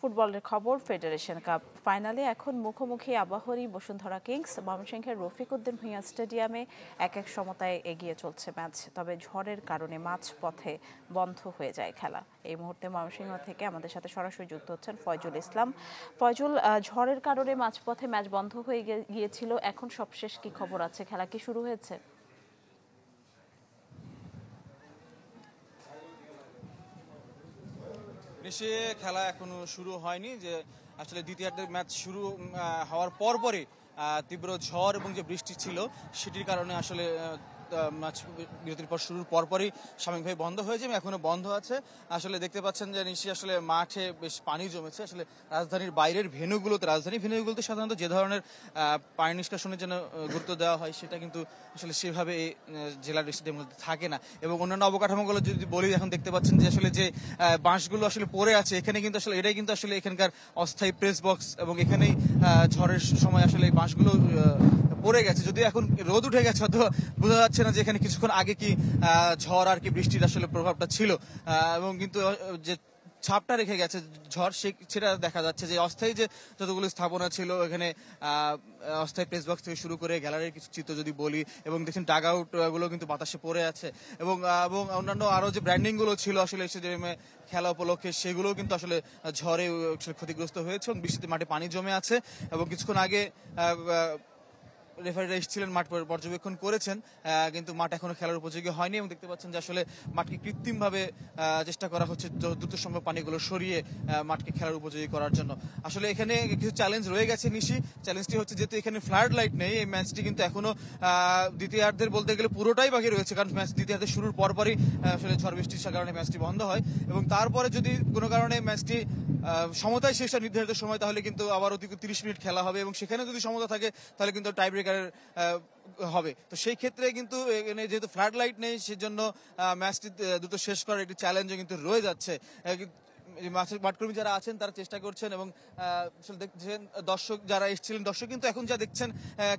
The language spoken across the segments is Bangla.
ফুটবলের খবর, ফেডারেশন কাপ ফাইনালে এখন মুখোমুখি আবাহনী বসুন্ধরা কিংস। ময়মনসিংহের রফিক উদ্দিন ভূঁইয়া স্টেডিয়ামে 1-1 সমতায় এগিয়ে চলছে ম্যাচ। তবে ঝড়ের কারণে মাঝপথে বন্ধ হয়ে যায় খেলা। এই মুহূর্তে ময়মনসিংহ থেকে আমাদের সাথে সরাসরি যুক্ত হচ্ছেন ফয়জুল ইসলাম। ফয়জুল, ঝড়ের কারণে মাঝপথে ম্যাচ বন্ধ হয়ে গিয়েছিল, এখন সবশেষ কি খবর আছে? খেলা কি শুরু হয়েছে? খেলা এখনো শুরু হয়নি। যে আসলে দ্বিতীয়ার্ধের ম্যাচ শুরু হওয়ার পরপরই তীব্র ঝড় এবং যে বৃষ্টি ছিল সেটির কারণে আসলে ম্যাচ বিরতির পর শুরুর পরপরই সাময়িকভাবে বন্ধ হয়েছে এবং এখনো বন্ধ আছে। আসলে দেখতে পাচ্ছেন যে নিশ্চয়ই আসলে মাঠে বেশ পানি জমেছে। আসলে রাজধানীর বাইরের রাজধানী ভেন্যুগুলোতে সাধারণত যে ধরনের পানি নিষ্কাশনের জন্য গুরুত্ব দেওয়া হয় সেটা কিন্তু আসলে সেভাবে এই জেলার স্টেডিয়ামের মধ্যে থাকে না। এবং অন্যান্য অবকাঠামোগুলো যদি বলি, এখন দেখতে পাচ্ছেন যে আসলে যে বাঁশগুলো আসলে পড়ে আছে, এখানে কিন্তু আসলে এটাই কিন্তু আসলে এখানকার অস্থায়ী প্রেস বক্স এবং এখানেই ঝড়ের সময় আসলে এই বাঁশগুলো পড়ে গেছে। যদি এখন রোদ উঠে গেছে হয়তো বোঝা যাচ্ছে না যে এখানে কিছুক্ষণ আগে কি ঝড় আর কি বৃষ্টির আসলে প্রভাবটা ছিল, এবং কিন্তু যে ছাপটা রেখে গেছে ঝড় সেটা দেখা যাচ্ছে। যে অস্থায়ী যে যতগুলো স্থাপনা ছিল এখানে অস্থায়ী প্রেস বক্স থেকে শুরু করে গ্যালারির কিছু চিত্র যদি বলি, এবং দেখছেন ডাগ আউট গুলো কিন্তু বাতাসে পড়ে আছে, এবং অন্যান্য আরো যে ব্র্যান্ডিং গুলো ছিল আসলে স্টেডিয়ামে খেলা উপলক্ষে সেগুলোও কিন্তু আসলে ঝড়ে ক্ষতিগ্রস্ত হয়েছে এবং বৃষ্টিতে মাঠে পানি জমে আছে। এবং কিছুক্ষণ আগে রেফারিরা এসেছিলেন, মাঠ পর্যবেক্ষণ করেছেন, কিন্তু মাঠ এখনো খেলার উপযোগী হয়নি। এবং দেখতে পাচ্ছেন যে আসলে মাঠকে কৃত্রিমভাবে চেষ্টা করা হচ্ছে দ্রুত সম্ভব পানিগুলো সরিয়ে মাঠকে খেলার উপযোগী করার জন্য। আসলে এখানে কিছু চ্যালেঞ্জ রয়ে গেছে নিশি। চ্যালেঞ্জটি হচ্ছে যেহেতু এখানে ফ্লাড লাইট নেই, এই ম্যাচটি কিন্তু এখনো দ্বিতীয়ার্ধের বলতে গেলে পুরোটাই বাকি রয়েছে, কারণ ম্যাচ দ্বিতীয়ার্ধের শুরুর পরপরই আসলে ঝড় বৃষ্টির কারণে ম্যাচটি বন্ধ হয়। এবং তারপরে যদি কোনো কারণে ম্যাচটি সমতায় শেষ হয় নির্ধারিত সময়, তাহলে কিন্তু আবার অতি 30 মিনিট খেলা হবে, এবং সেখানে যদি সমতা থাকে তাহলে কিন্তু টাই ব্রেকারের হবে। তো সেই ক্ষেত্রে কিন্তু এখানে যেহেতু ফ্লাড লাইট নেই, সেজন্য ম্যাচটি দ্রুত শেষ করার একটি চ্যালেঞ্জও কিন্তু রয়ে যাচ্ছে। মাঠকর্মী যারা আছেন তারা চেষ্টা করছেন, এবং দেখছেন দর্শক যারা এসেছিলেন, দর্শক কিন্তু এখন যা দেখছেন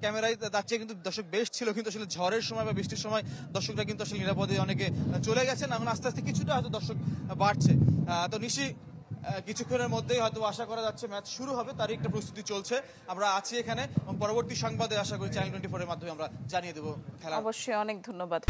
ক্যামেরায় তার চেয়ে কিন্তু দর্শক বেশ ছিল, কিন্তু আসলে ঝড়ের সময় বা বৃষ্টির সময় দর্শকরা কিন্তু আসলে নিরাপদে অনেকে চলে গেছেন। এখন আস্তে আস্তে কিছুটা হয়তো দর্শক বাড়ছে। তো নিশি কিছুক্ষণের মধ্যেই হয়তো আশা করা যাচ্ছে ম্যাচ শুরু হবে, তারই একটা প্রস্তুতি চলছে। আমরা আছি এখানে, এবং পরবর্তী সংবাদে আশা করি চ্যানেল 24 এর মাধ্যমে আমরা জানিয়ে দেবো খেলা। অবশ্যই, অনেক ধন্যবাদ।